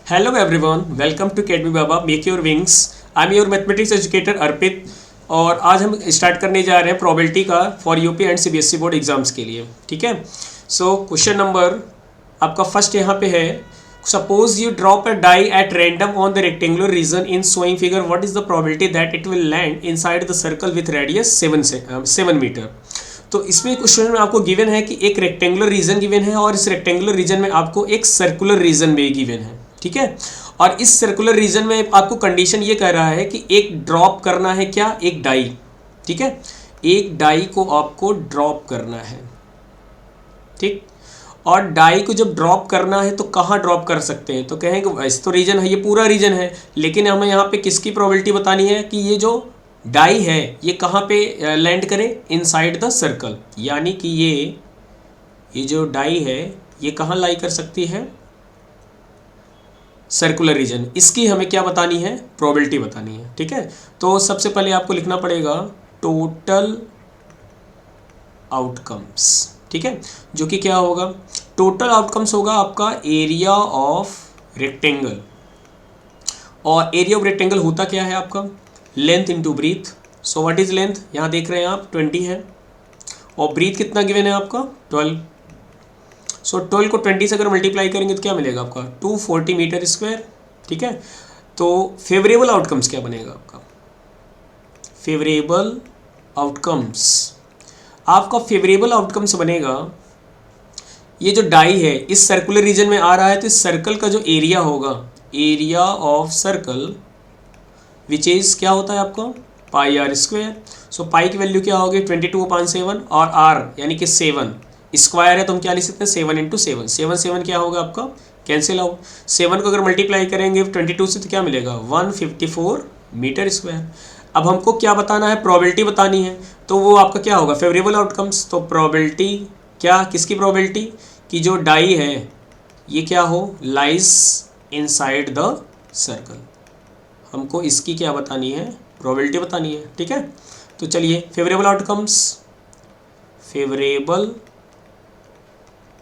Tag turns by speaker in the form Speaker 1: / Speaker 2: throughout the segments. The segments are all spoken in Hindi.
Speaker 1: Hello everyone, welcome to Academy Baba Make Your Wings. I'm your mathematics educator Arpit और आज हम स्टार्ट करने जा रहे हैं प्रोबेबिलिटी का for UP and CBSE board exams के लिए. ठीक है. सो क्वेश्चन नंबर आपका फर्स्ट यहाँ पे है. Suppose you drop a die at random on the rectangular region in showing figure. What is the probability that it will land inside the circle with radius 7 metre. तो इसमें क्वेश्चन में आपको गिवन है कि एक रेक्टेंगुलर रीजन गिवन है और इस रेक्टेंगुलर रीजन में आपको एक सर्कुलर रीजन भी गिवन है. ठीक है. और इस सर्कुलर रीजन में आपको कंडीशन ये कह रहा है कि एक ड्रॉप करना है, क्या, एक डाई. ठीक है. एक डाई को आपको ड्रॉप करना है. ठीक. और डाई को जब ड्रॉप करना है तो कहाँ ड्रॉप कर सकते हैं, तो कहेंगे वैसे तो रीजन है, ये पूरा रीजन है, लेकिन हमें यहाँ पे किसकी प्रोबेबिलिटी बतानी है कि ये जो डाई है ये कहाँ पे लैंड करे, इनसाइड द सर्कल. यानी कि ये जो डाई है ये कहाँ लाई कर सकती है, सर्कुलर रीजन. इसकी हमें क्या बतानी है, प्रोबेबिलिटी बतानी है. ठीक है. तो सबसे पहले आपको लिखना पड़ेगा टोटल आउटकम्स. ठीक है. जो कि क्या होगा, टोटल आउटकम्स होगा आपका एरिया ऑफ रेक्टेंगल. और एरिया ऑफ रेक्टेंगल होता क्या है आपका, length into breadth. So what is length, यहाँ देख रहे हैं आप 20 है, और ब्रीथ कितना गिवन है आपका 12. सो 12 को 20 से अगर मल्टीप्लाई करेंगे तो क्या मिलेगा आपका 240 मीटर स्क्वायर. ठीक है. तो फेवरेबल आउटकम्स क्या बनेगा आपका, फेवरेबल आउटकम्स, आपका फेवरेबल आउटकम्स बनेगा ये जो डाई है इस सर्कुलर रीजन में आ रहा है तो इस सर्कल का जो एरिया होगा, area of circle which is क्या होता है आपका पाई आर स्क्वायर. सो पाई की वैल्यू क्या होगी 22/7 और आर यानी कि 7 स्क्वायर है तो हम क्या लिख सकते हैं 7 इंटू 7. 7 क्या होगा आपका कैंसिल आउट. 7 को अगर मल्टीप्लाई करेंगे 22 से तो क्या मिलेगा 154 मीटर स्क्वायर. अब हमको क्या बताना है, प्रोबेबिलिटी बतानी है, तो वो आपका क्या होगा फेवरेबल आउटकम्स. तो प्रोबेबिलिटी क्या, किसकी प्रोबेबिलिटी कि जो डाई है ये क्या हो, लाइज इनसाइड द सर्कल. हमको इसकी क्या बतानी है, प्रोबेबिलिटी बतानी है. ठीक है. तो चलिए favourable outcomes, favourable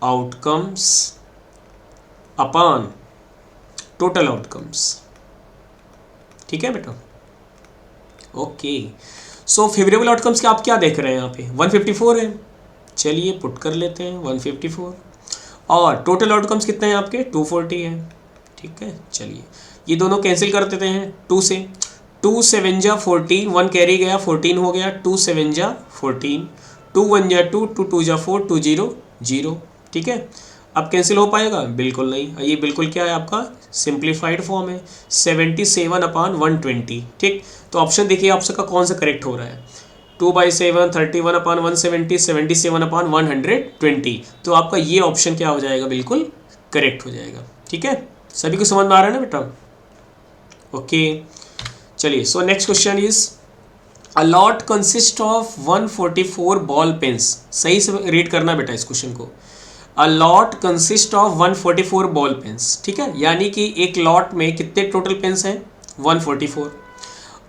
Speaker 1: outcomes upon total outcomes. ठीक है बेटा. ओके. सो फेवरेबल आउटकम्स के आप क्या देख रहे हैं यहाँ पे 154 है. चलिए पुट कर लेते हैं 154. और टोटल आउटकम्स कितने हैं आपके 240 है. ठीक है. चलिए ये दोनों कैंसिल कर देते हैं 2 से. 2 7 जा 14, 1 कैरी गया 14 हो गया, 2 7 जा 14, 2 1 जा 2, 2 2 जा 4, 2 0 0. ठीक है. अब कैंसिल हो पाएगा, बिल्कुल नहीं. ये बिल्कुल क्या है आपका सिंप्लीफाइड फॉर्म है 77/120. ठीक. तो ऑप्शन देखिए आप सबका कौन सा करेक्ट हो रहा है, 2/7 31/170 77/120. तो आपका ये ऑप्शन क्या हो जाएगा, बिल्कुल करेक्ट हो जाएगा. ठीक है. सभी को समझ में आ रहा है ना बेटा. ओके. चलिए so next question is a lot consist of 144 ball pens. सही से रीड करना बेटा इस क्वेश्चन को. A lot consist of 144 ball pens. ठीक है. यानी कि एक लॉट में कितने टोटल पेन्स हैं 144,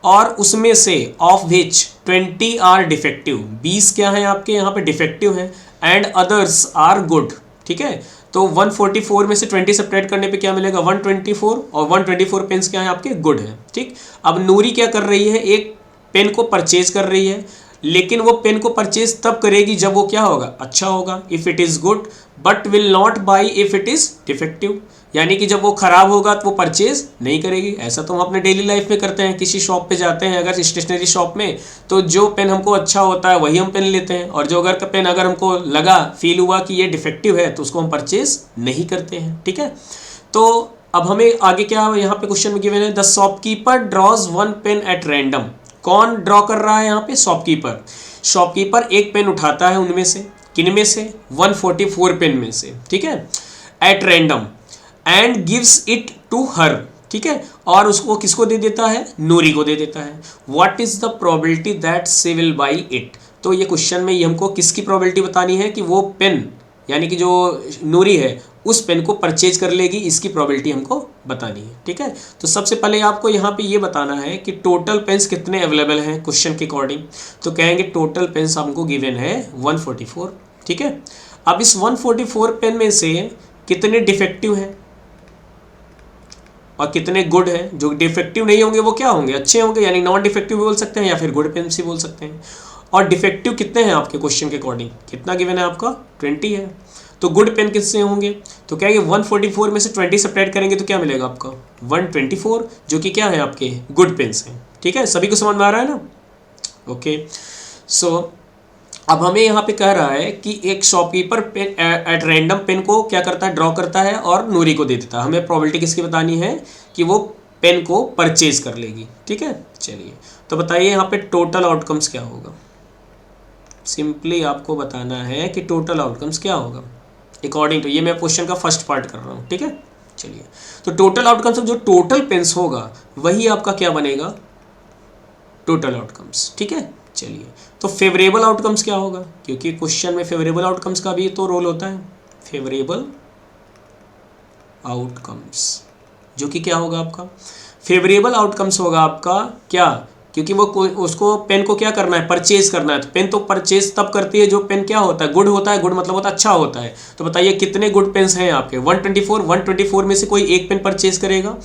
Speaker 1: और उसमें से ऑफ विच 20 आर डिफेक्टिव. 20 क्या है आपके यहाँ पे डिफेक्टिव हैं, एंड अदर्स आर गुड. ठीक है. तो 144 में से 20 सब्ट्रैक्ट करने पे क्या मिलेगा 124, और 124 पेन्स क्या है आपके गुड है. ठीक. अब नूरी क्या कर रही है, एक पेन को परचेज कर रही है, लेकिन वो पेन को परचेज तब करेगी जब वो क्या होगा, अच्छा होगा, if it is good, but will not by if it is defective. यानी कि जब वो ख़राब होगा तो वो परचेज नहीं करेगी. ऐसा तो हम अपने डेली लाइफ में करते हैं, किसी शॉप पे जाते हैं अगर स्टेशनरी शॉप में, तो जो पेन हमको अच्छा होता है वही हम पेन लेते हैं, और जो अगर का पेन अगर हमको लगा फील हुआ कि ये डिफेक्टिव है तो उसको हम परचेज नहीं करते हैं. ठीक है. तो अब हमें आगे क्या यहाँ पे क्वेश्चन में गिवन है, the shopkeeper draws 1 pen at random. कौन ड्रॉ कर रहा है यहाँ पे, शॉपकीपर. शॉपकीपर एक पेन उठाता है उनमें से, किन में से 144 पेन में से. ठीक है. At random and gives it to her. ठीक है. और उसको किसको दे देता है, नूरी को दे देता है. What is the probability that she will by it. तो ये क्वेश्चन में ये हमको किसकी प्रोबेबिलिटी बतानी है कि वो पेन यानी कि जो नूरी है उस पेन को परचेज कर लेगी, इसकी प्रोबेबिलिटी हमको बतानी है. ठीक है. तो सबसे पहले आपको यहाँ पे ये बताना है कि टोटल पेन्स कितने अवेलेबल हैं क्वेश्चन के अकॉर्डिंग. तो कहेंगे टोटल पेन्स हमको गिवन है 144. ठीक है. अब इस 144 पेन में से कितने डिफेक्टिव हैं, और कितने गुड है। जो डिफेक्टिव नहीं होंगे वो क्या होंगे, अच्छे होंगे, यानी नॉन डिफेक्टिव भी बोल सकते हैं या फिर गुड पेन्स भी बोल सकते हैं। और डिफेक्टिव कितने हैं आपके क्वेश्चन के अकॉर्डिंग, कितना गिवन है आपका 20 है। तो गुड पेन किससे होंगे, तो क्या ये 144 में से 20 सब्ट्रैक्ट करेंगे तो क्या मिलेगा आपका 124, जो कि क्या है आपके गुड पेन्स हैं। ठीक है, सभी को समझ में आ रहा है ना। ओके, सो अब हमें यहाँ पे कह रहा है कि एक shopkeeper pen at random pen को क्या करता है, ड्रॉ करता है और नूरी को दे देता है। हमें प्रोबेबिलिटी किसकी बतानी है कि वो पेन को परचेज कर लेगी। ठीक है, चलिए तो बताइए यहाँ पे टोटल आउटकम्स क्या होगा। सिंपली आपको बताना है कि टोटल आउटकम्स क्या होगा अकॉर्डिंग टू, ये मैं क्वेश्चन का फर्स्ट पार्ट कर रहा हूँ। ठीक है, चलिए तो टोटल आउटकम्स जो टोटल पेन्स होगा वही आपका क्या बनेगा, टोटल आउटकम्स। ठीक है, चलिए तो फेवरेबल आउटकम्स क्या होगा, क्योंकि क्वेश्चन में फेवरेबल आउटकम्स का भी तो रोल होता है। फेवरेबल आउटकम्स जो कि क्या होगा आपका, फेवरेबल आउटकम्स होगा आपका क्या, क्योंकि वो उसको पेन को क्या करना है, परचेज करना है। तो पेन तो परचेज तब करती है जो पेन क्या होता है, गुड होता है। गुड मतलब होता है अच्छा होता है। तो बताइए कितने गुड पेन्स हैं आपके 124 में से कोई एक पेन परचेज करेगा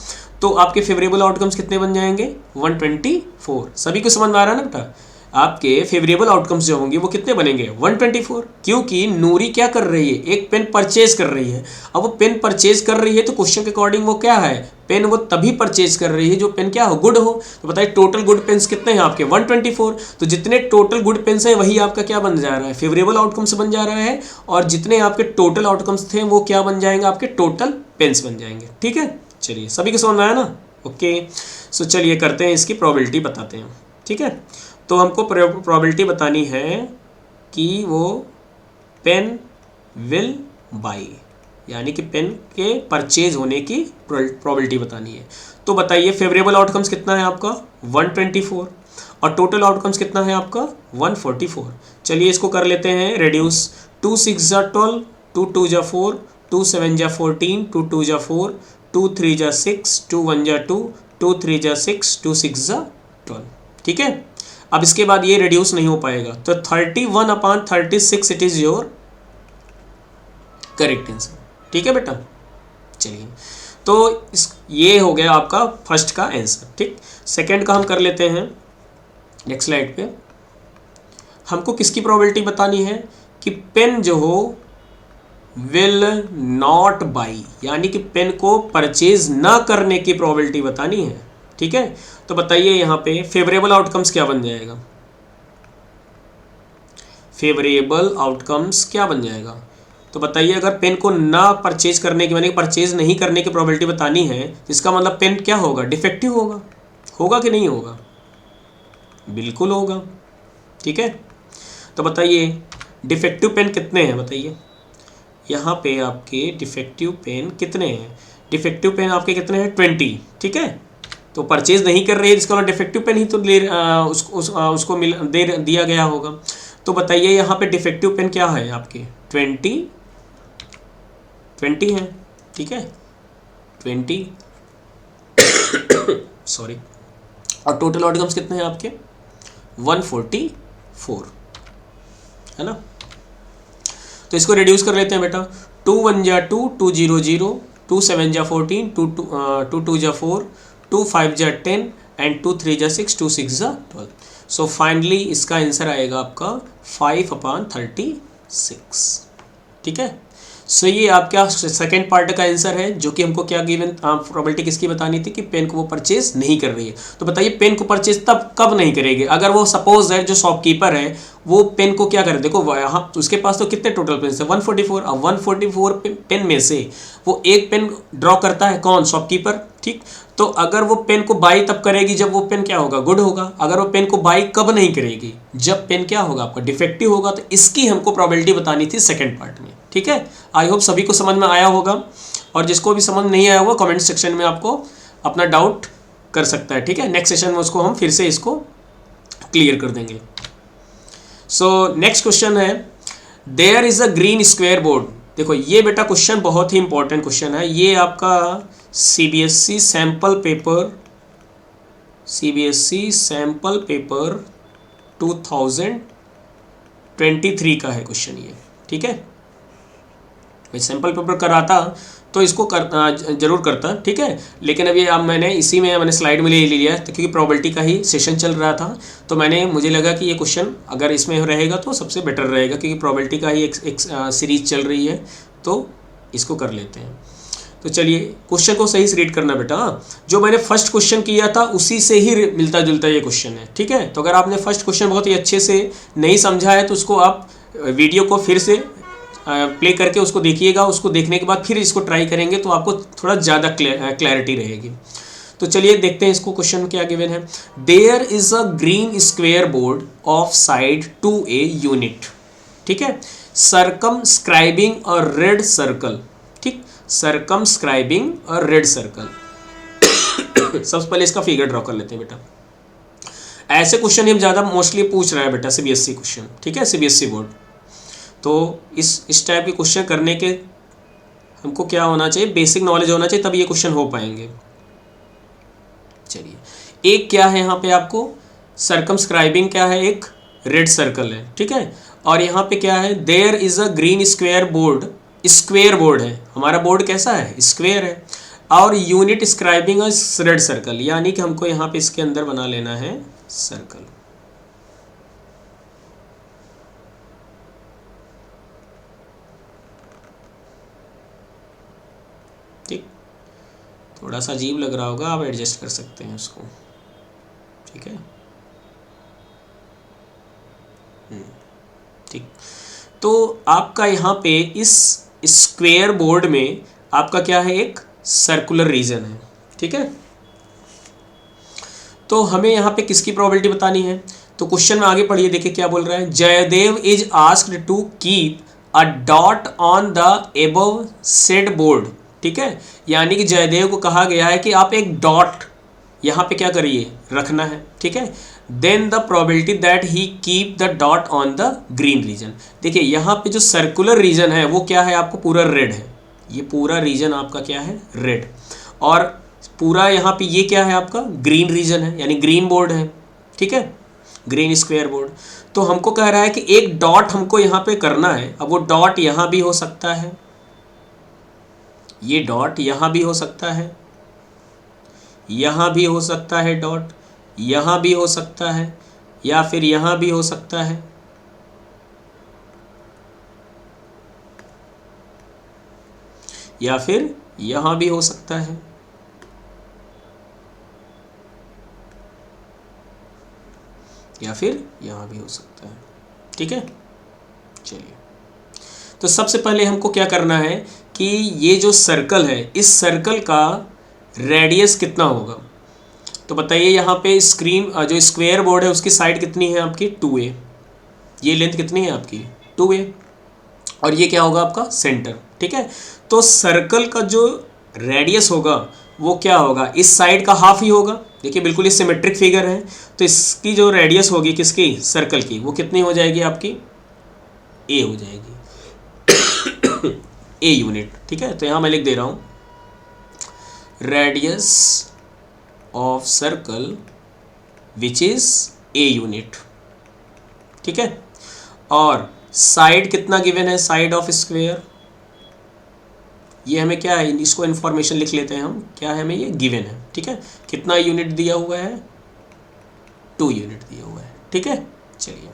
Speaker 1: तो आपके फेवरेबल आउटकम्स कितने बन जाएंगे 124। सभी को समझ में आ रहा है ना बेटा, आपके फेवरेबल आउटकम्स जो होंगे वो कितने बनेंगे 124, क्योंकि नूरी क्या कर रही है, एक पेन परचेज कर रही है। अब वो पेन परचेज कर रही है तो क्वेश्चन के अकॉर्डिंग वो क्या है, पेन वो तभी परचेज कर रही है जो पेन क्या हो, गुड हो। तो बताइए टोटल गुड पेन्स कितने हैं आपके 124। तो जितने टोटल गुड पेन्स हैं वही आपका क्या बन जा रहा है, फेवरेबल आउटकम्स बन जा रहा है। और जितने आपके टोटल आउटकम्स थे वो क्या बन जाएंगे, आपके टोटल पेन्स बन जाएंगे। ठीक है, चलिए सभी को समझ में आया ना। ओके, सो चलिए करते हैं इसकी प्रोबेबिलिटी बताते हैं। ठीक है, तो हमको प्रोबेबिलिटी बतानी है कि वो पेन विल बाई, यानी कि पेन के परचेज होने की प्रोबेबिलिटी बतानी है। तो बताइए फेवरेबल आउटकम्स कितना है आपका 124 और टोटल आउटकम्स कितना है आपका 144। चलिए इसको कर लेते हैं रेड्यूस। 2 6 जा 12, 2 2 जा 4, 2 7 जा 14, 2 2 जा 4, 2 3 जा 6, 2 1 जा 2, 2 3 जा 6, 2 6 जा 12। ठीक है, अब इसके बाद ये रिड्यूस नहीं हो पाएगा तो 31/36 it is your correct answer. ठीक है बेटा, चलिए तो ये हो गया आपका फर्स्ट का आंसर। ठीक, सेकंड का हम कर लेते हैं नेक्स्ट स्लाइड पे। हमको किसकी प्रोबेबिलिटी बतानी है कि पेन जो हो विल नॉट बाई, यानी कि पेन को परचेज ना करने की प्रोबेबिलिटी बतानी है। ठीक है, तो बताइए यहाँ पे फेवरेबल आउटकम्स क्या बन जाएगा, फेवरेबल आउटकम्स क्या बन जाएगा। तो बताइए अगर पेन को ना परचेज करने की, यानी परचेज नहीं करने की प्रोबेबिलिटी बतानी है, इसका मतलब पेन क्या होगा, डिफेक्टिव होगा। होगा कि नहीं होगा, बिल्कुल होगा। ठीक है, तो बताइए डिफेक्टिव पेन कितने हैं, बताइए यहाँ पे आपके डिफेक्टिव पेन कितने हैं। डिफेक्टिव पेन आपके कितने हैं 20। ठीक है, तो परचेज नहीं कर रही है जिसका डिफेक्टिव पेन ही तो उसको दिया गया होगा। तो बताइए यहाँ पे डिफेक्टिव पेन क्या है आपके 20 है। ठीक है, 20 सॉरी, और टोटल आउटकम्स कितने हैं आपके 144 है ना। तो इसको रिड्यूस कर लेते हैं बेटा। 2 1 जा 2, 2 0 0, 2 7 जा 14, 2 2 जा 4, 2 5 जा 10 एंड 2 3 जा 6, 2 6 जा 12। सो फाइनली इसका आंसर आएगा आपका 5/36। ठीक है, सो ये आपका सेकेंड पार्ट का आंसर है, जो कि हमको क्या गिवन प्रोबेबिलिटी किसकी बतानी थी कि पेन को वो परचेज नहीं कर रही है। तो बताइए पेन को परचेज तब कब नहीं करेगी, अगर वो सपोज है जो शॉपकीपर है वो पेन को क्या करे, देखो यहाँ उसके पास तो कितने टोटल पेन है 144। अब 144 पेन में से वो एक पेन ड्रॉ करता है, कौन, शॉपकीपर। ठीक, तो अगर वो पेन को बाई तब करेगी जब वो पेन क्या होगा, गुड होगा। अगर वो पेन को बाई कब नहीं करेगी, जब पेन क्या होगा आपका डिफेक्टिव होगा। तो इसकी हमको प्रोबेबिलिटी बतानी थी सेकंड पार्ट में। ठीक है, आई होप सभी को समझ में आया होगा, और जिसको भी समझ नहीं आया होगा कमेंट सेक्शन में आपको अपना डाउट कर सकता है। ठीक है, नेक्स्ट सेशन में उसको हम फिर से इसको क्लियर कर देंगे। सो नेक्स्ट क्वेश्चन है, there is a green square board. देखो ये बेटा क्वेश्चन बहुत ही इंपॉर्टेंट क्वेश्चन है। ये आपका सीबीएसई सैंपल पेपर 2023 का है क्वेश्चन ये। ठीक है, मैं सैंपल पेपर कराता तो इसको जरूर करता, ठीक है। लेकिन अभी अब मैंने स्लाइड में ले लिया है, तो क्योंकि प्रोबेबिलिटी का ही सेशन चल रहा था, तो मुझे लगा कि ये क्वेश्चन अगर इसमें रहेगा तो सबसे बेटर रहेगा, क्योंकि प्रोबेबिलिटी का ही एक सीरीज चल रही है, तो इसको कर लेते हैं। तो चलिए क्वेश्चन को सही से रीड करना बेटा, जो मैंने फर्स्ट क्वेश्चन किया था उसी से ही मिलता जुलता ये क्वेश्चन है, ठीक है। तो अगर आपने फर्स्ट क्वेश्चन बहुत ही अच्छे से नहीं समझा है तो उसको आप वीडियो को फिर से प्ले करके उसको देखिएगा, उसको देखने के बाद फिर इसको ट्राई करेंगे तो आपको थोड़ा ज़्यादा क्लैरिटी रहेगी। तो चलिए देखते हैं इसको, क्वेश्चन क्या गिवन है। There is a green square board of side 2a unit, ठीक है, सर्कमस्क्राइबिंग अ रेड सर्कल, ठीक, सर्कमस्क्राइबिंग अ रेड सर्कल। सबसे पहले इसका फिगर ड्रॉ कर लेते हैं बेटा। ऐसे क्वेश्चन हम ज़्यादा मोस्टली पूछ रहा है बेटा सीबीएसई क्वेश्चन, ठीक है, सीबीएसई बोर्ड। तो इस टाइप के क्वेश्चन करने के हमको क्या होना चाहिए, बेसिक नॉलेज होना चाहिए, तब ये क्वेश्चन हो पाएंगे। चलिए एक क्या है यहाँ पे आपको सर्कमस्क्राइबिंग क्या है, एक रेड सर्कल है, ठीक है। और यहाँ पे क्या है, there is a green square board, square board है, हमारा बोर्ड कैसा है, स्क्वेयर है, और unit scribing a red circle, यानी कि हमको यहाँ पे इसके अंदर बना लेना है सर्कल। ठीक, थोड़ा सा अजीब लग रहा होगा, आप एडजस्ट कर सकते हैं उसको, ठीक है। ठीक, तो आपका यहाँ पे इस स्क्वेयर बोर्ड में आपका क्या है, एक सर्कुलर रीजन है, ठीक है। तो हमें यहाँ पे किसकी प्रोबेबिलिटी बतानी है, तो क्वेश्चन में आगे पढ़िए, देखिए क्या बोल रहा है। Jaidev is asked to keep a dot on the above said board, ठीक है, यानी कि जयदेव को कहा गया है कि आप एक डॉट यहाँ पे क्या करिए, रखना है, ठीक है। Then the probability that he keep the dot on the green region. देखिए यहाँ पे जो सर्कुलर रीजन है वो क्या है, आपको पूरा रेड है, ये पूरा रीजन आपका क्या है, रेड, और पूरा यहाँ पे ये क्या है, आपका ग्रीन रीजन है, यानी ग्रीन बोर्ड है, ठीक है, ग्रीन स्क्वायर बोर्ड। तो हमको कह रहा है कि एक डॉट हमको यहाँ पे करना है। अब वो डॉट यहाँ भी हो सकता है, ये डॉट यहाँ भी हो सकता है, यहाँ भी हो सकता है डॉट, यहाँ भी हो सकता है, या फिर यहाँ भी हो सकता है, या फिर यहाँ भी हो सकता है, या फिर यहाँ भी हो सकता है, ठीक है। चलिए तो सबसे पहले हमको क्या करना है कि ये जो सर्कल है, इस सर्कल का रेडियस कितना होगा। तो बताइए यहाँ पे स्क्रीन जो स्क्वायर बोर्ड है उसकी साइड कितनी है आपकी, 2a, ये लेंथ कितनी है आपकी, 2a, और ये क्या होगा आपका सेंटर, ठीक है। तो सर्कल का जो रेडियस होगा वो क्या होगा, इस साइड का हाफ ही होगा। देखिए बिल्कुल ये सिमेट्रिक फिगर है, तो इसकी जो रेडियस होगी किसकी, सर्कल की, वो कितनी हो जाएगी आपकी, a हो जाएगी, a यूनिट, ठीक है। तो यहाँ मैं लिख दे रहा हूँ radius of circle which is a unit, ठीक है। और साइड कितना गिवन है, साइड ऑफ स्क्वायर, ये हमें क्या है, इसको इन्फॉर्मेशन लिख लेते हैं हम, क्या है हमें ये गिवन है, ठीक है। कितना यूनिट दिया हुआ है, 2 यूनिट दिया हुआ है, ठीक है। चलिए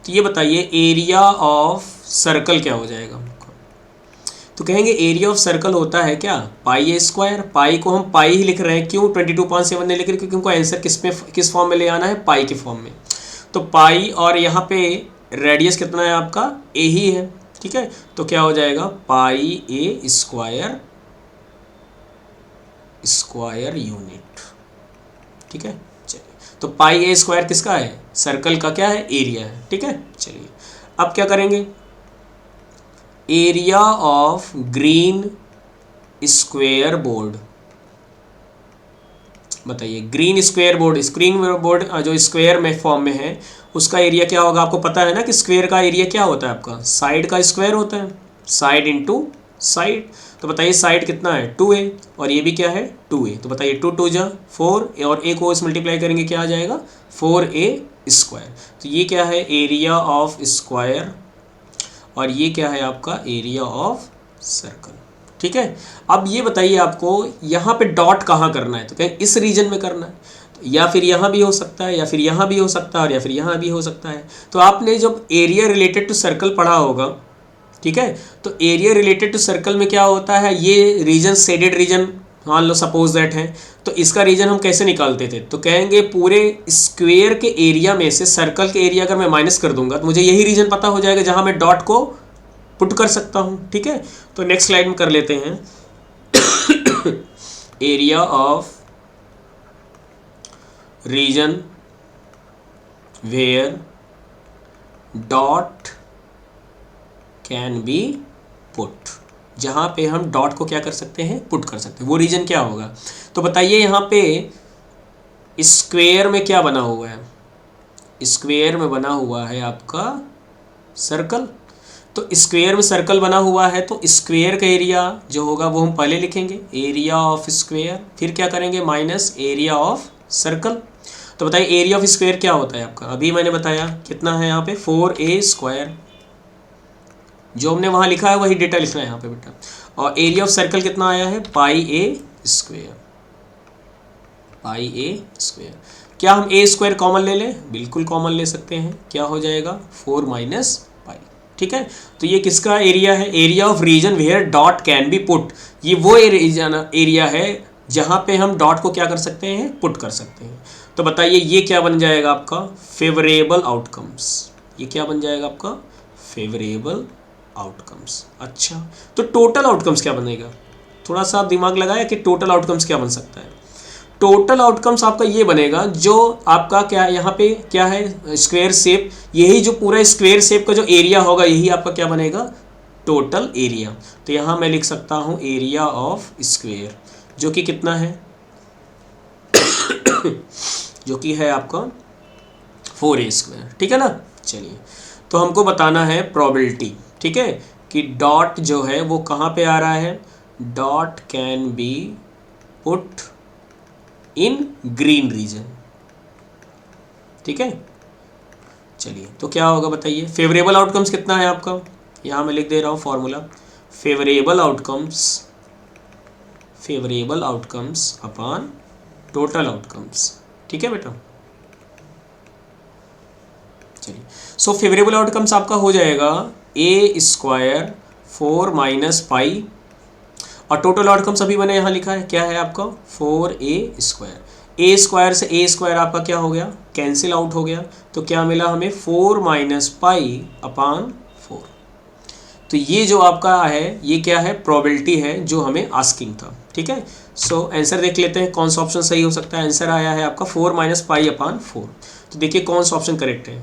Speaker 1: तो ये बताइए एरिया ऑफ सर्कल क्या हो जाएगा। तो कहेंगे एरिया ऑफ सर्कल होता है क्या, पाई ए स्क्वायर। पाई को हम पाई ही लिख रहे हैं, क्यों 22.7 नहीं लिख रहे, क्योंकि हमको आंसर किस फॉर्म में ले आना है, पाई के फॉर्म में। तो पाई, और यहाँ पे रेडियस कितना है आपका, ए ही है, ठीक है। तो क्या हो जाएगा, पाई ए स्क्वायर स्क्वायर यूनिट, ठीक है। चलिए तो पाई ए स्क्वायर किसका है, सर्कल का क्या है, एरिया है, ठीक है। चलिए अब क्या करेंगे, area of green square board, बताइए green square board, screen board जो स्क्वायर में फॉर्म में है उसका एरिया क्या होगा। आपको पता है ना कि स्क्वायर का एरिया क्या होता है, आपका साइड का स्क्वायर होता है, साइड इंटू साइड। तो बताइए साइड कितना है, 2a, और ये भी क्या है 2a। तो बताइए 2 2 जा 4, और a को इस मल्टीप्लाई करेंगे क्या आ जाएगा, 4a स्क्वायर। तो ये क्या है, एरिया ऑफ स्क्वायर, और ये क्या है आपका एरिया ऑफ सर्कल, ठीक है। अब ये बताइए आपको यहाँ पे डॉट कहाँ करना है, तो कहें इस रीजन में करना है, तो या फिर यहाँ भी हो सकता है, या फिर यहाँ भी हो सकता है, और या फिर यहाँ भी हो सकता है। तो आपने जब एरिया रिलेटेड टू सर्कल पढ़ा होगा, ठीक है, तो एरिया रिलेटेड टू सर्कल में क्या होता है, ये रीजन शेडेड रीजन मान लो सपोज दैट है, तो इसका रीजन हम कैसे निकालते थे, तो कहेंगे पूरे स्क्वायर के एरिया में से सर्कल के एरिया अगर मैं माइनस कर दूंगा तो मुझे यही रीजन पता हो जाएगा जहां मैं डॉट को पुट कर सकता हूं। ठीक है, तो नेक्स्ट स्लाइड में कर लेते हैं। Area of region where dot can be put, जहां पे हम डॉट को क्या कर सकते हैं, पुट कर सकते हैं, वो रीजन क्या होगा। तो बताइए यहाँ पे स्क्वायर में क्या बना हुआ है, स्क्वायर में बना हुआ है आपका सर्कल। तो स्क्वायर में सर्कल बना हुआ है, तो स्क्वायर का एरिया जो होगा वो हम पहले लिखेंगे, एरिया ऑफ स्क्वायर, फिर क्या करेंगे माइनस एरिया ऑफ सर्कल। तो बताइए एरिया ऑफ स्क्वायर क्या होता है आपका, अभी मैंने बताया कितना है यहाँ पे 4a स्क्वायर, जो हमने वहाँ लिखा है वही डेटा लिखना है यहाँ पे बेटा। और एरिया ऑफ सर्कल कितना आया है, पाई ए स्क्वायर, पाई ए स्क्वायर। क्या हम ए स्क्वायर कॉमन ले लें, बिल्कुल कॉमन ले सकते हैं, क्या हो जाएगा 4 माइनस पाई। ठीक है, तो ये किसका एरिया है, area of region where dot can be put, ये वो एरिया है जहाँ पे हम डॉट को क्या कर सकते हैं, पुट कर सकते हैं। तो बताइए ये क्या बन जाएगा आपका फेवरेबल आउटकम्स, ये क्या बन जाएगा आपका फेवरेबल आउटकम्स। अच्छा, तो टोटल आउटकम्स क्या बनेगा, थोड़ा सा दिमाग लगाया कि टोटल आउटकम्स क्या बन सकता है। टोटल आउटकम्स आपका ये बनेगा जो आपका क्या यहाँ पे क्या है स्क्वायर शेप, यही जो पूरा स्क्वायर शेप का जो एरिया होगा यही आपका क्या बनेगा टोटल एरिया। तो यहाँ मैं लिख सकता हूँ एरिया ऑफ स्क्वायर जो कि कितना है जो कि है आपका 4a स्क्वायर। ठीक है ना, चलिए तो हमको बताना है प्रोबेबिलिटी, ठीक है, कि डॉट जो है वो कहाँ पे आ रहा है, dot can be put in green region. ठीक है, चलिए तो क्या होगा बताइए, फेवरेबल आउटकम्स कितना है आपका, यहाँ मैं लिख दे रहा हूँ formula, favourable outcomes upon total outcomes. ठीक है बेटा, चलिए सो फेवरेबल आउटकम्स आपका हो जाएगा ए स्क्वायर 4 माइनस पाई, और टोटल आउटकम्स अभी मैंने यहाँ लिखा है क्या है आपका 4a स्क्वायर। ए स्क्वायर से ए स्क्वायर आपका क्या हो गया, कैंसिल आउट हो गया, तो क्या मिला हमें 4 माइनस पाई अपॉन 4। तो ये जो आपका है ये क्या है, प्रोबेबिलिटी है जो हमें आस्किंग था। ठीक है, सो आंसर देख लेते हैं कौन सा ऑप्शन सही हो सकता है। आंसर आया है आपका 4 माइनस पाई अपॉन 4। तो देखिए कौन सा ऑप्शन करेक्ट है,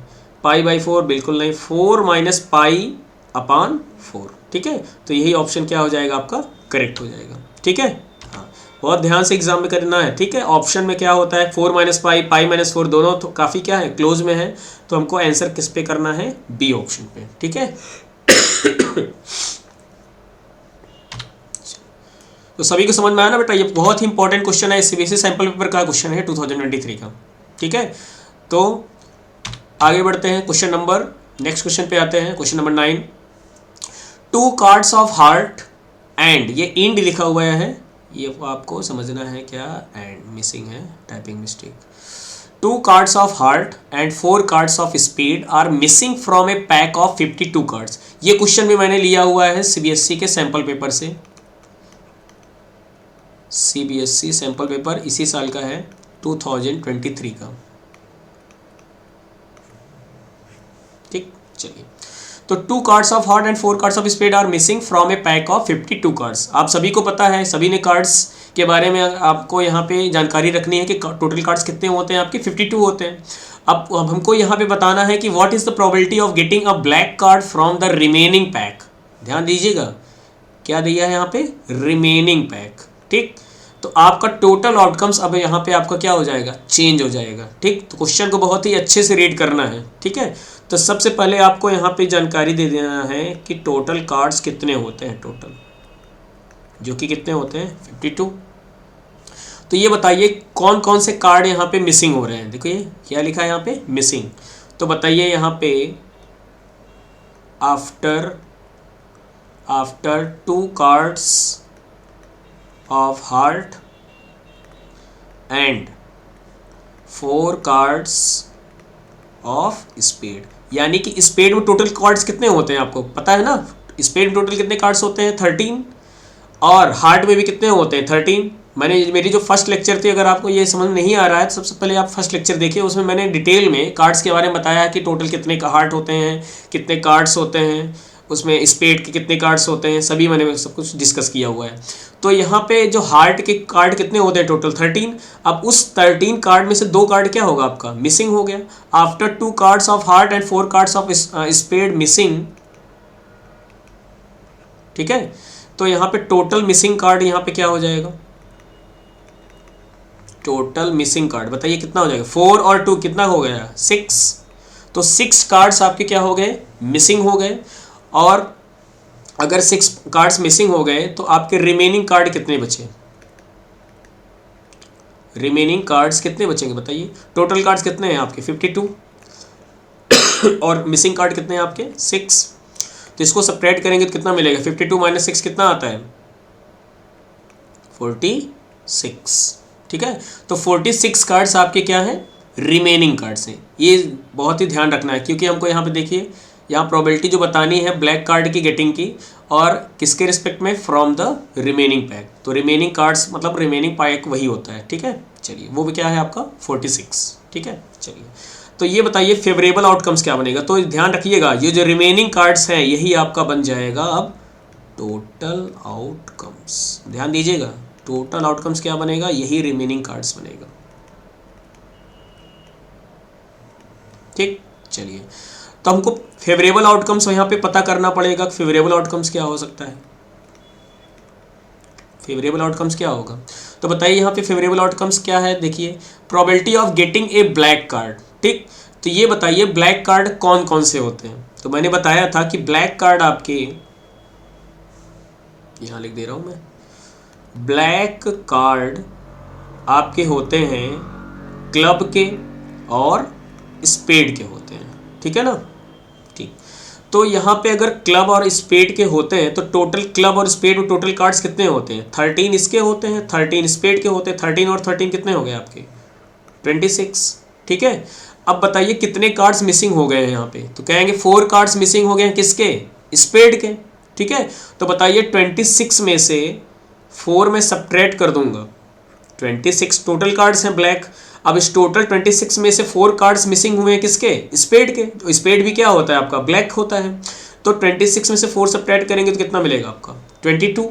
Speaker 1: पाई बाई 4 बिल्कुल नहीं, 4 माइनस पाई अपॉन 4। ठीक है, तो यही ऑप्शन क्या हो जाएगा आपका करेक्ट हो जाएगा। ठीक है, हाँ बहुत ध्यान से एग्जाम में करना है। ठीक है, ऑप्शन में क्या होता है 4 माइनस पाई, पाई माइनस 4 दोनों तो काफ़ी क्या है क्लोज में है, तो हमको आंसर किस पे करना है, बी ऑप्शन पे। ठीक है तो सभी को समझ में आया ना बेटा, ये बहुत ही इंपॉर्टेंट क्वेश्चन है, सीबीएसई सैंपल पेपर का क्वेश्चन है 2023 का। ठीक है, तो आगे बढ़ते हैं क्वेश्चन नंबर, नेक्स्ट क्वेश्चन पे आते हैं, question number 9। 2 cards of heart and, ये इंड लिखा हुआ है, ये आपको समझना है क्या, एंड मिसिंग है, typing mistake. 2 cards of heart and 4 cards of spade are missing from a pack of 52 cards. ये क्वेश्चन भी मैंने लिया हुआ है सीबीएसई के सैंपल पेपर से, सीबीएसई सैंपल पेपर इसी साल का है 2023 का। ठीक, चलिए तो 2 cards of heart and 4 cards of spade are missing from a pack of 52 cards. आप सभी को पता है, सभी ने कार्ड्स के बारे में आपको यहाँ पे जानकारी रखनी है कि टोटल कार्ड्स कितने होते हैं आपके, 52 होते हैं। अब हमको यहाँ पे बताना है कि what is the probability of getting a black card from the remaining pack. ध्यान दीजिएगा क्या दिया है यहाँ पे, रिमेनिंग पैक। ठीक, तो आपका टोटल आउटकम्स अब यहाँ पे आपका क्या हो जाएगा, चेंज हो जाएगा। ठीक, तो क्वेश्चन को बहुत ही अच्छे से रीड करना है। ठीक है, तो सबसे पहले आपको यहाँ पे जानकारी दे देना है कि टोटल कार्ड्स कितने होते हैं, टोटल जो कि कितने होते हैं 52। तो ये बताइए कौन कौन से कार्ड यहाँ पे मिसिंग हो रहे हैं। देखो ये क्या लिखा है यहाँ पे, मिसिंग। तो बताइए यहाँ पे after 2 cards of heart and 4 cards of spade. यानी कि स्पेड में टोटल कार्ड्स कितने होते हैं आपको पता है ना, स्पेड में टोटल कितने कार्ड्स होते हैं 13, और हार्ट में भी कितने होते हैं 13। मैंने मेरी जो फर्स्ट लेक्चर थी, अगर आपको ये समझ नहीं आ रहा है तो सबसे पहले आप फर्स्ट लेक्चर देखिए, उसमें मैंने डिटेल में कार्ड्स के बारे में बताया कि टोटल कितने का हार्ट होते हैं, कितने कार्ड्स होते हैं, उसमें स्पेड के कितने कार्ड्स होते हैं, सभी मैंने सब कुछ डिस्कस किया हुआ है। तो यहाँ पे जो हार्ट के कार्ड कितने होते हैं टोटल 13। अब उस 13 कार्ड में से 2 कार्ड क्या होगा आपका मिसिंग हो गया। After 2 cards of heart and 4 cards of spade missing, ठीक है। तो यहाँ पे टोटल मिसिंग कार्ड यहाँ पे क्या हो जाएगा, टोटल मिसिंग कार्ड बताइए कितना हो जाएगा, 4 और 2 कितना हो गया 6। तो 6 कार्ड्स आपके क्या हो गए मिसिंग हो गए। और अगर 6 कार्ड्स मिसिंग हो गए तो आपके रिमेनिंग कार्ड कितने बचे, रिमेनिंग कार्ड्स कितने बचेंगे बताइए। टोटल कार्ड्स कितने हैं आपके 52 और मिसिंग कार्ड कितने हैं आपके 6। तो इसको सब्ट्रैक्ट करेंगे तो कितना मिलेगा, 52 माइनस 6 कितना आता है 46, ठीक है। तो 46 कार्ड्स आपके क्या हैं रिमेनिंग कार्ड्स हैं। ये बहुत ही ध्यान रखना है, क्योंकि हमको यहाँ पे देखिए यहाँ प्रोबेबिलिटी जो बतानी है ब्लैक कार्ड की गेटिंग की, और किसके रिस्पेक्ट में फ्रॉम द रिमेनिंग पैक। तो रिमेनिंग कार्ड्स मतलब रिमेनिंग पैक वही होता है, ठीक है। चलिए वो भी क्या है आपका 46, ठीक है। चलिए तो ये बताइए फेवरेबल आउटकम्स क्या बनेगा। तो ध्यान रखिएगा ये जो रिमेनिंग कार्ड्स हैं यही आपका बन जाएगा अब टोटल आउटकम्स। ध्यान दीजिएगा टोटल आउटकम्स क्या बनेगा, यही रिमेनिंग कार्ड्स बनेगा, ठीक। चलिए तो हमको फेवरेबल आउटकम्स यहाँ पे पता करना पड़ेगा। फेवरेबल आउटकम्स क्या हो सकता है, फेवरेबल आउटकम्स क्या होगा। तो बताइए यहाँ पे फेवरेबल आउटकम्स क्या है। देखिए probability of getting a black card, ठीक। तो ये बताइए ब्लैक कार्ड कौन कौन से होते हैं। तो मैंने बताया था कि ब्लैक कार्ड आपके, यहाँ लिख दे रहा हूँ मैं, ब्लैक कार्ड आपके होते हैं क्लब के और स्पेड के होते हैं, ठीक है ना, ठीक। तो यहाँ पे अगर क्लब और स्पेड के होते हैं तो टोटल क्लब और स्पेड में टोटल कार्ड्स कितने होते हैं 13 इसके होते हैं, 13 स्पेड के होते हैं। 13 और 13 कितने हो गए आपके 26, ठीक है। अब बताइए कितने कार्ड्स मिसिंग हो गए हैं यहाँ पे। तो कहेंगे 4 कार्ड्स मिसिंग हो गए हैं किसके स्पेड के, ठीक है। तो बताइए 26 में से 4 में सब्ट्रैक्ट कर दूंगा, 26 टोटल कार्ड्स हैं ब्लैक। अब इस टोटल 26 में से 4 कार्ड्स मिसिंग हुए हैं किसके स्पेड के। तो स्पेड भी क्या होता है आपका ब्लैक होता है। तो 26 में से 4 सब्ट्रैक्ट करेंगे तो कितना मिलेगा आपका 22,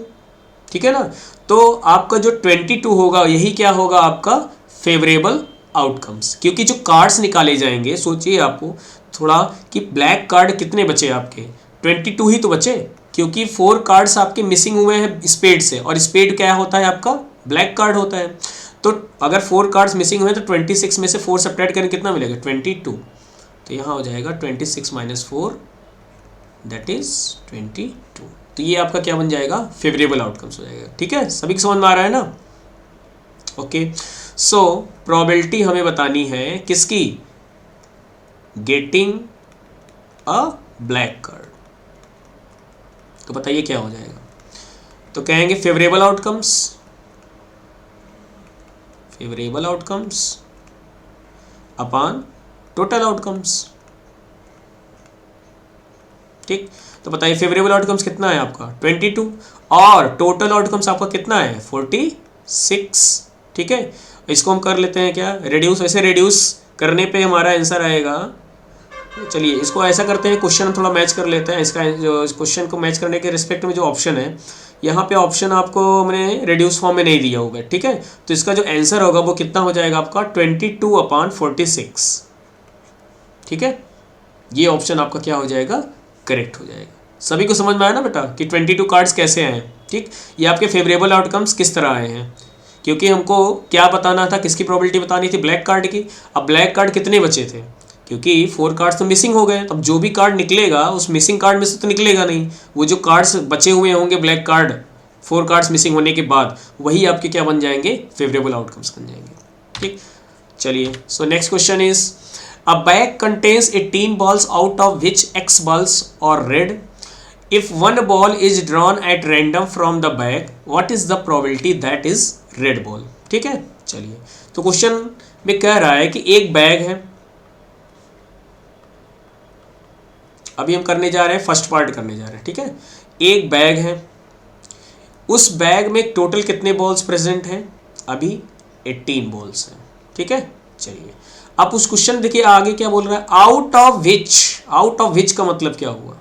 Speaker 1: ठीक है ना। तो आपका जो 22 होगा यही क्या होगा आपका फेवरेबल आउटकम्स। क्योंकि जो कार्ड्स निकाले जाएंगे सोचिए आपको थोड़ा कि ब्लैक कार्ड कितने बचे आपके 22 ही तो बचे, क्योंकि 4 कार्ड्स आपके मिसिंग हुए हैं स्पेड से, और स्पेड क्या होता है आपका ब्लैक कार्ड होता है। तो अगर 4 कार्ड्स मिसिंग हुए तो 26 में से 4 सब्ट्रैक्ट करें कितना मिलेगा 22। तो यहाँ हो जाएगा 26 माइनस 4 दैट इज 22। तो ये आपका क्या बन जाएगा फेवरेबल आउटकम्स हो जाएगा, ठीक है। सभी को समझ में आ रहा है ना, ओके। सो प्रोबेबिलिटी हमें बतानी है किसकी गेटिंग अ ब्लैक कार्ड। तो बताइए क्या हो जाएगा। तो कहेंगे favourable outcomes, favourable outcomes upon total outcomes, ठीक। तो बताइए फेवरेबल आउटकम्स कितना है आपका 22 और टोटल आउटकम्स आपका कितना है 46, ठीक है। इसको हम कर लेते हैं क्या रेड्यूस। ऐसे रेड्यूस करने पे हमारा आंसर आएगा, चलिए इसको ऐसा करते हैं क्वेश्चन थोड़ा मैच कर लेते हैं। इसका जो इस क्वेश्चन को मैच करने के रिस्पेक्ट में जो ऑप्शन है यहाँ पे ऑप्शन आपको मैंने रेड्यूस फॉर्म में नहीं दिया होगा, ठीक है। तो इसका जो आंसर होगा वो कितना हो जाएगा आपका 22/46, ठीक है। ये ऑप्शन आपका क्या हो जाएगा करेक्ट हो जाएगा। सभी को समझ में आया ना बेटा कि 22 कार्ड्स कैसे आए, ठीक। ये आपके फेवरेबल आउटकम्स किस तरह आए हैं, क्योंकि हमको क्या बताना था किसकी प्रोबेबिलिटी बतानी थी ब्लैक कार्ड की। अब ब्लैक कार्ड कितने बचे थे, क्योंकि 4 कार्ड्स तो मिसिंग हो गए। अब जो भी कार्ड निकलेगा उस मिसिंग कार्ड में से तो निकलेगा नहीं, वो जो कार्ड्स बचे हुए होंगे ब्लैक कार्ड 4 कार्ड्स मिसिंग होने के बाद वही आपके क्या बन जाएंगे फेवरेबल आउटकम्स बन जाएंगे, ठीक। चलिए so next question is a bag contains 18 balls out of which x balls और red if one ball is drawn at random from the bag what is the probability that is red ball. ठीक है, चलिए तो क्वेश्चन में कह रहा है कि एक बैग है, अभी हम करने जा रहे हैं फर्स्ट पार्ट करने जा रहे हैं। ठीक है, एक बैग है, उस बैग में टोटल कितने बॉल्स प्रेजेंट हैं, अभी 18 बॉल्स हैं। ठीक है, चलिए अब उस क्वेश्चन देखिए आगे क्या बोल रहा है, out of which. Out of which का मतलब क्या हुआ,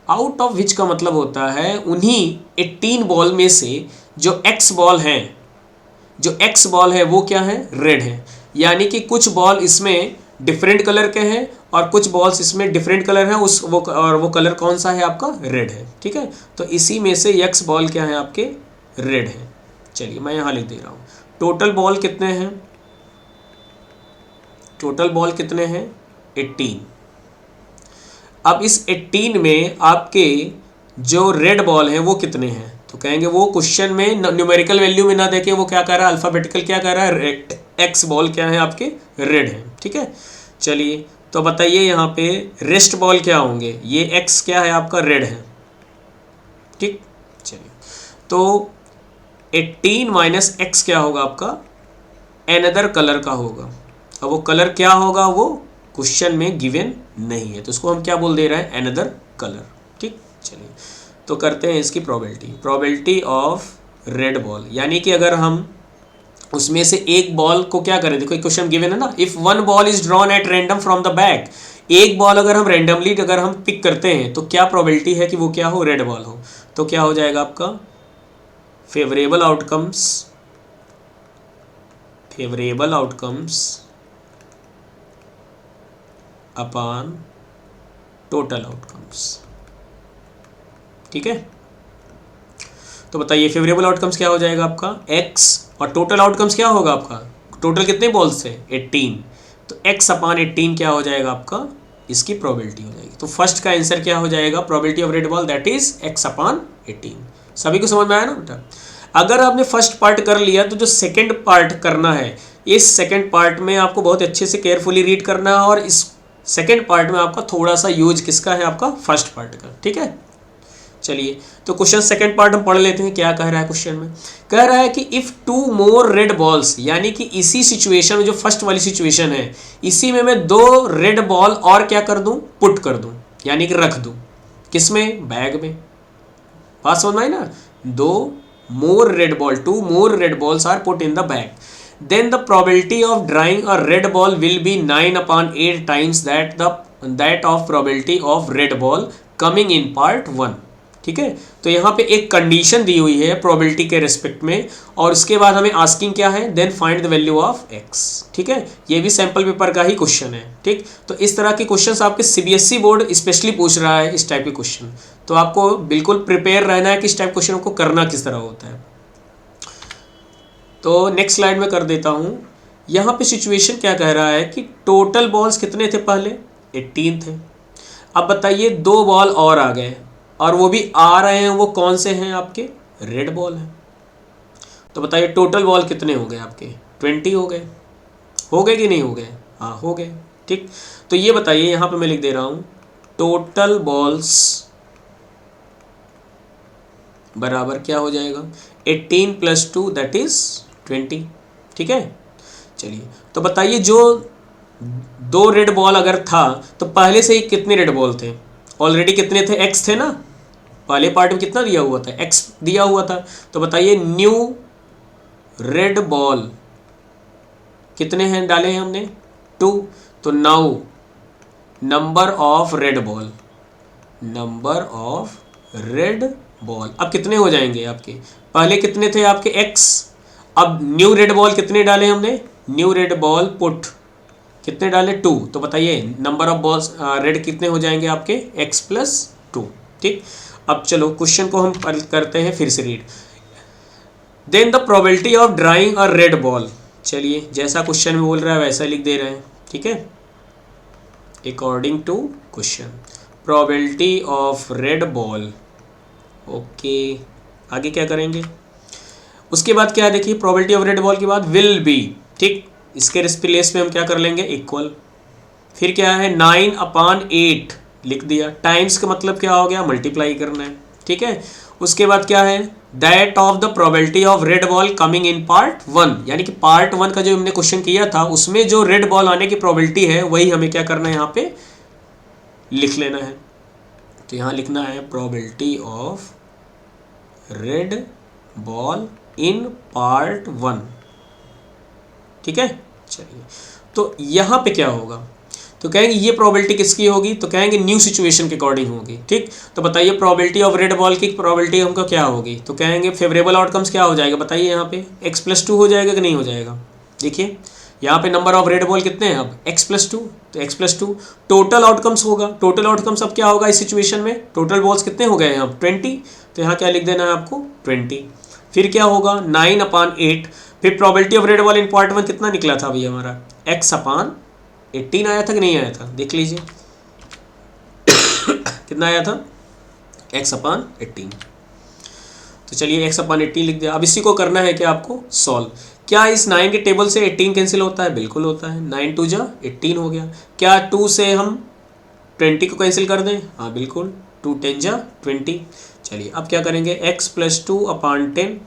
Speaker 1: आउट ऑफ विच का मतलब होता है उन्हीं 18 बॉल में से जो एक्स बॉल हैं, जो एक्स बॉल है वो क्या है, रेड है। यानी कि कुछ बॉल इसमें डिफरेंट कलर के हैं और कुछ बॉल्स इसमें डिफरेंट कलर हैं, उस वो कलर कौन सा है आपका, रेड है। ठीक है, तो इसी में से एक्स बॉल क्या है आपके, रेड है। चलिए मैं यहाँ लिख दे रहा हूँ, टोटल बॉल कितने हैं, टोटल बॉल कितने हैं 18। अब इस 18 में आपके जो रेड बॉल हैं वो कितने हैं, तो कहेंगे वो क्वेश्चन में न्यूमेरिकल वैल्यू में ना देके वो क्या कर रहा है, अल्फ़ाबेटिकल क्या कर रहा है, रेड, एक्स बॉल क्या है आपके, रेड है। ठीक है, चलिए तो बताइए यहाँ पे रेस्ट बॉल क्या होंगे, ये एक्स क्या है आपका, रेड है। ठीक, चलिए तो 18 माइनस एक्स क्या होगा आपका, एनदर कलर का होगा। अब वो कलर क्या होगा वो क्वेश्चन में गिवन नहीं है, तो उसको हम क्या बोल दे रहे हैं, एनदर कलर। ठीक, चलिए तो करते हैं इसकी probability, probability of red ball, यानी कि अगर हम उसमें से एक बॉल को क्या करें, देखो क्वेश्चन गिवन है ना, if one ball is drawn at random from the bag, एक बॉल अगर हम रैंडमली अगर हम पिक करते हैं तो क्या प्रोबेबिलिटी है कि वो क्या हो, रेड बॉल हो। तो क्या हो जाएगा आपका favourable outcomes, favourable outcomes upon total outcomes. ठीक है, तो बताइए फेवरेबल आउटकम्स क्या हो जाएगा आपका x, और टोटल आउटकम्स क्या होगा आपका, टोटल कितने बॉल्स थे 18, तो x अपॉन 18 क्या हो जाएगा आपका, इसकी प्रोबेबिलिटी हो जाएगी। तो फर्स्ट का आंसर क्या हो जाएगा, probability of red ball that is x upon 18। सभी को समझ में आया ना बेटा। अगर आपने फर्स्ट पार्ट कर लिया तो जो सेकेंड पार्ट करना है, इस सेकेंड पार्ट में आपको बहुत अच्छे से केयरफुली रीड करना है, और इस सेकेंड पार्ट में आपका थोड़ा सा यूज किसका है, आपका फर्स्ट पार्ट का। ठीक है, चलिए तो क्वेश्चन सेकंड पार्ट हम पढ़ लेते हैं, क्या कह रहा है क्वेश्चन में, कह रहा है कि इफ 2 मोर रेड बॉल्स, यानी कि इसी सिचुएशन में जो फर्स्ट वाली सिचुएशन है, इसी में मैं 2 रेड बॉल और क्या कर दूं, पुट कर दूं, यानी कि रख दूं, किसमें, बैग में। बात समझ में आई ना, 2 more red ball, 2 more red balls are put in the bag, then the probability of drawing a red ball will be 9/8 times that of probability of red ball coming in part 1। ठीक है, तो यहाँ पे एक कंडीशन दी हुई है प्रोबेबिलिटी के रिस्पेक्ट में, और उसके बाद हमें आस्किंग क्या है, then find the value of x। ठीक है, ये भी सैम्पल पेपर का ही क्वेश्चन है। ठीक, तो इस तरह के क्वेश्चंस आपके CBSE बोर्ड स्पेशली पूछ रहा है इस टाइप के क्वेश्चन, तो आपको बिल्कुल प्रिपेयर रहना है कि इस टाइप क्वेश्चन को करना किस तरह होता है। तो नेक्स्ट स्लाइड में कर देता हूँ, यहाँ पे सिचुएशन क्या कह रहा है कि टोटल बॉल्स कितने थे, पहले 18 थे। अब बताइए 2 बॉल और आ गए, और वो भी आ रहे हैं, वो कौन से हैं आपके, रेड बॉल हैं। तो बताइए टोटल बॉल कितने हो गए आपके, 20 हो गए, हो गए कि नहीं हो गए, हाँ हो गए। ठीक, तो ये बताइए यहाँ पे मैं लिख दे रहा हूँ, टोटल बॉल्स बराबर क्या हो जाएगा, 18 + 2 दैट इज 20। ठीक है, चलिए तो बताइए जो 2 रेड बॉल अगर था तो पहले से ही कितने रेड बॉल थे, ऑलरेडी कितने थे, x थे ना, पहले पार्ट में कितना दिया हुआ था, x दिया हुआ था। तो बताइए न्यू रेड बॉल कितने हैं डाले हैं हमने, 2, तो now number of red ball, number of red ball अब कितने हो जाएंगे आपके, पहले कितने थे आपके x, अब न्यू रेड बॉल कितने डाले हमने, न्यू रेड बॉल पुट कितने डाले, 2, तो बताइए नंबर ऑफ बॉल्स रेड कितने हो जाएंगे आपके, x + 2। ठीक, अब चलो क्वेश्चन को हम करते हैं फिर से read, then the probability of drawing a red ball. चलिए जैसा क्वेश्चन में बोल रहा है वैसा लिख दे रहे हैं। ठीक है, according to question probability of red ball, okay आगे क्या करेंगे, उसके बाद क्या है देखिए, प्रोबेबिलिटी ऑफ रेड बॉल के बाद विल बी। ठीक, इसके प्लेस पे हम क्या कर लेंगे, इक्वल, फिर क्या है 9/8 लिख दिया। टाइम्स का मतलब क्या हो गया, मल्टीप्लाई करना है, ठीक है। उसके बाद क्या है, that of the probability of red ball coming in part 1, यानी कि पार्ट 1 का जो हमने क्वेश्चन किया था उसमें जो रेड बॉल आने की प्रोबेबिलिटी है वही हमें क्या करना है, यहाँ पे लिख लेना है। तो यहाँ लिखना है probability of red ball in part 1, ठीक है। चलिए, तो यहाँ पे क्या होगा, तो कहेंगे ये प्रोबेबिलिटी किसकी होगी, तो कहेंगे न्यू सिचुएशन के अकॉर्डिंग होगी, ठीक। तो बताइए प्रोबेबिलिटी ऑफ रेड बॉल की प्रोबेबिलिटी हमको क्या होगी, तो कहेंगे फेवरेबल आउटकम्स क्या हो जाएगा, बताइए यहाँ पे x+2 हो जाएगा कि नहीं हो जाएगा। देखिए यहाँ पे नंबर ऑफ रेड बॉल कितने हैं, अब x+2, तो x+2 टोटल आउटकम्स होगा। टोटल आउटकम्स अब क्या होगा इस सिचुएशन में, टोटल बॉल्स कितने हो गए हैं अब 20, तो यहाँ क्या लिख देना है आपको 20। फिर क्या होगा 9/8, फिर probability of red ball in part 1 कितना निकला था अभी हमारा, x/18 आया था कि नहीं आया था, देख लीजिए कितना आया था, x/18। तो चलिए x/18 लिख दिया। अब इसी को करना है कि आपको सॉल्व। क्या इस 9 के टेबल से 18 कैंसिल होता है, बिल्कुल होता है, 9 2 जा 18 हो गया। क्या 2 से हम 20 को कैंसिल कर दें, हाँ बिल्कुल, 2 10 जा 20। चलिए अब क्या करेंगे, x+2/10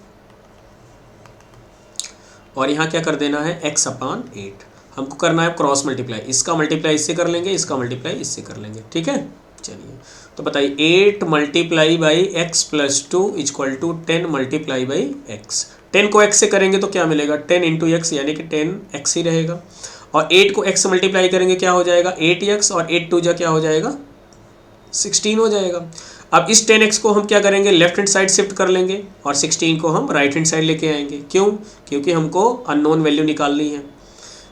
Speaker 1: और यहाँ क्या कर देना है x/8। हमको करना है क्रॉस मल्टीप्लाई, इसका मल्टीप्लाई इससे कर लेंगे, इसका मल्टीप्लाई इससे कर लेंगे, ठीक है। चलिए तो बताइए 8 multiply by x+2 equal to 10 multiply by x। 10 को x से करेंगे तो क्या मिलेगा, 10 इंटू एक्स यानी कि 10x ही रहेगा। और 8 को x से मल्टीप्लाई करेंगे क्या हो जाएगा 8x, और 8 2 जा क्या हो जाएगा 16 हो जाएगा। अब इस 10x को हम क्या करेंगे, लेफ्ट हैंड साइड शिफ्ट कर लेंगे और 16 को हम राइट हैंड साइड लेके आएंगे। क्यों, क्योंकि हमको अननोन वैल्यू निकालनी है,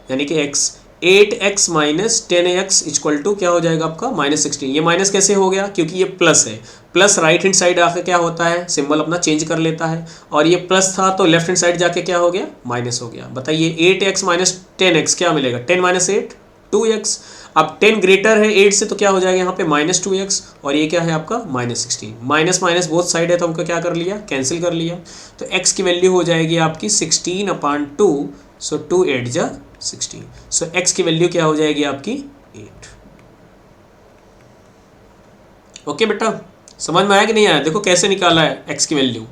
Speaker 1: यानी कि x। 8x minus 10x equal to क्या हो जाएगा आपका -16। ये माइनस कैसे हो गया, क्योंकि ये प्लस है, प्लस राइट हैंड साइड आके क्या होता है, सिंबल अपना चेंज कर लेता है, और ये प्लस था तो लेफ्ट हैंड साइड जाके क्या हो गया, माइनस हो गया। बताइए 8x माइनस 10x क्या मिलेगा, 10 माइनस 8 2x। अब 10 ग्रेटर है 8 से तो क्या हो जाएगा यहाँ पे -2x, और ये क्या है आपका -16। माइनस माइनस बोथ साइड है तो हमको क्या कर लिया, कैंसिल कर लिया। तो x की वैल्यू हो जाएगी आपकी 16/2, सो 2 8 जा 16। सो x की वैल्यू क्या हो जाएगी आपकी 8। ओके बेटा, समझ में आया कि नहीं आया, देखो कैसे निकाला है x की वैल्यू।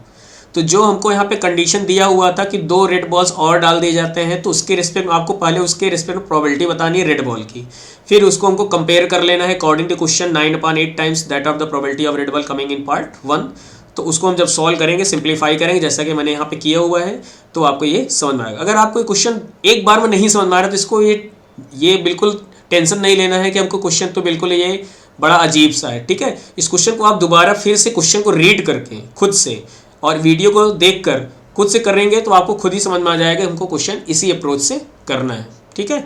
Speaker 1: तो जो हमको यहाँ पे कंडीशन दिया हुआ था कि 2 रेड बॉल्स और डाल दिए जाते हैं, तो उसके रिस्पेक्ट में आपको पहले उसके रिस्पेक्ट में प्रोबेबिलिटी बतानी है रेड बॉल की, फिर उसको हमको कंपेयर कर लेना है according to question 9/8 times that of the probability of red ball coming in part 1। तो उसको हम जब सॉल्व करेंगे, सिंप्लीफाई करेंगे जैसा कि मैंने यहाँ पे किया हुआ है, तो आपको ये समझ में आएगा। अगर आपको क्वेश्चन एक बार में नहीं समझ में आ रहा तो इसको ये बिल्कुल टेंशन नहीं लेना है कि हमको क्वेश्चन तो बिल्कुल ये बड़ा अजीब सा है, ठीक है। इस क्वेश्चन को आप दोबारा फिर से क्वेश्चन को रीड करके खुद से और वीडियो को देखकर खुद से करेंगे तो आपको खुद ही समझ में आ जाएगा हमको क्वेश्चन इसी अप्रोच से करना है, ठीक है।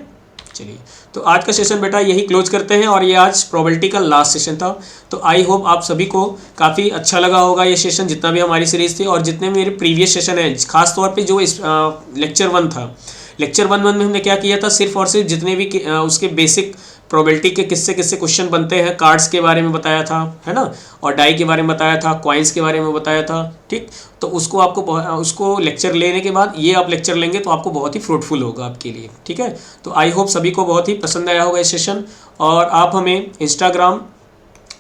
Speaker 1: चलिए तो आज का सेशन बेटा यही क्लोज करते हैं, और ये आज प्रोबेबिलिटी का लास्ट सेशन था। तो आई होप आप सभी को काफ़ी अच्छा लगा होगा ये सेशन, जितना भी हमारी सीरीज़ थी और जितने मेरे प्रीवियस सेशन हैं, खास तौर पे जो लेक्चर 1 था। लेक्चर 1 में हमने क्या किया था, सिर्फ और सिर्फ जितने भी उसके बेसिक प्रोबेबिलिटी के किससे क्वेश्चन बनते हैं, कार्ड्स के बारे में बताया था, है ना, और डाई के बारे में बताया था, कॉइन्स के बारे में बताया था, ठीक। तो उसको आपको उसको लेक्चर लेने के बाद ये आप लेक्चर लेंगे तो आपको बहुत ही फ्रूटफुल होगा आपके लिए, ठीक है। तो आई होप सभी को बहुत ही पसंद आया होगा ये सेशन, और आप हमें इंस्टाग्राम,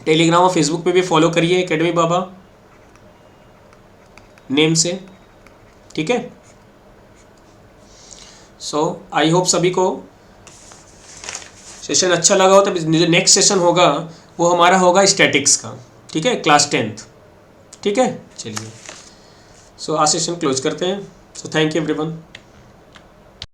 Speaker 1: टेलीग्राम और फेसबुक पे भी फॉलो करिए एकेडमी बाबा नेम से, ठीक है। सो आई होप सभी को सेशन अच्छा लगा हो। तब जो नेक्स्ट सेशन होगा वो हमारा होगा स्टैटिक्स का, ठीक है, क्लास 10th, ठीक है। चलिए सो आज सेशन क्लोज करते हैं। So thank you everyone.